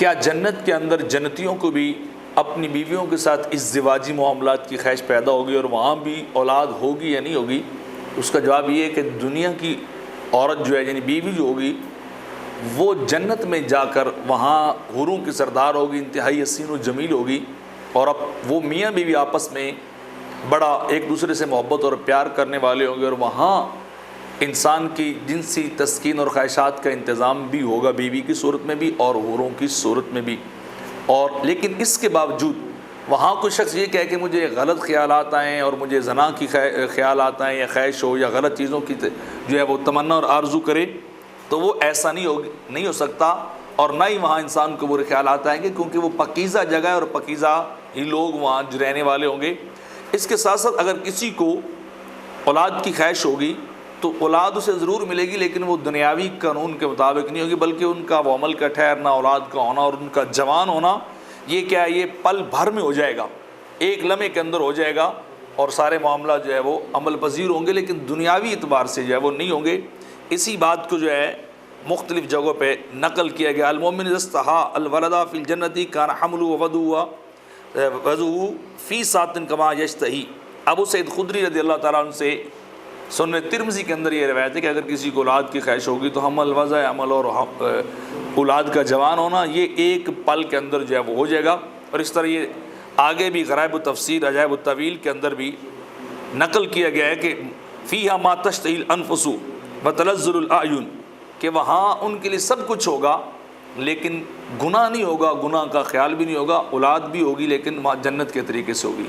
کیا جنت کے اندر جنتیوں کو بھی اپنی بیویوں کے ساتھ ازدواجی معاملات کی خواہش پیدا ہوگی اور وہاں بھی اولاد ہوگی یا نہیں ہوگی؟ اس کا جواب یہ ہے کہ دنیا کی عورت جو ہے یعنی بیوی جو ہوگی وہ جنت میں جا کر وہاں حوروں کی سردار ہوگی، انتہائی حسین و جمیل ہوگی، اور اب وہ میاں بیوی آپس میں بڑا ایک دوسرے سے محبت اور پیار کرنے والے ہوں گے، اور وہاں انسان کی جنسی تسکین اور خواہشات کا انتظام بھی ہوگا، بیوی کی صورت میں بھی اور حوروں کی صورت میں بھی۔ اور لیکن اس کے باوجود وہاں کوئی شخص یہ کہے کہ مجھے غلط خیالات آئیں اور مجھے زنا کی خیالات آئیں یا خواہش ہو یا غلط چیزوں کی جو ہے وہ تمنا اور آرزو کرے، تو وہ ایسا نہیں ہو سکتا، اور نہ ہی وہاں انسان کو برے خیالات آئیں گے، کیونکہ وہ پاکیزہ جگہ ہے اور پاکیزہ ہی لوگ وہاں رہنے والے ہوں گے۔ اس کے ساتھ ساتھ اگر کسی کو اولاد کی خواہش ہوگی تو اولاد اسے ضرور ملے گی، لیکن وہ دنیاوی قانون کے مطابق نہیں ہوگی، بلکہ ان کا وہ عمل کا ٹھہرنا، اولاد کا ہونا اور ان کا جوان ہونا یہ کیا ہے، یہ پل بھر میں ہو جائے گا، ایک لمحے کے اندر ہو جائے گا، اور سارے معاملات جو ہے وہ عمل پذیر ہوں گے، لیکن دنیاوی اعتبار سے جو ہے وہ نہیں ہوں گے۔ اسی بات کو جو ہے مختلف جگہوں پہ نقل کیا گیا، المؤمن اذا استحا الولد فی الجنۃ کان حملہ وضعہ فی ساعۃ کما یشتہی۔ ابو سعید خدری رضی اللہ تعالیٰ عنہ سے سنن ترمذی کے اندر یہ روایت ہے کہ اگر کسی کو اولاد کی خواہش ہوگی تو حمل، وضع عمل اور اولاد کا جوان ہونا یہ ایک پل کے اندر جو ہے وہ ہو جائے گا۔ اور اس طرح یہ آگے بھی غرائب التفسیر عجائب الطویل کے اندر بھی نقل کیا گیا ہے کہ فیہا ما تشتہی الانفس وتلذذ الاعین، کہ وہاں ان کے لیے سب کچھ ہوگا لیکن گناہ نہیں ہوگا، گناہ کا خیال بھی نہیں ہوگا، اولاد بھی ہوگی لیکن جنت کے طریقے سے ہوگی۔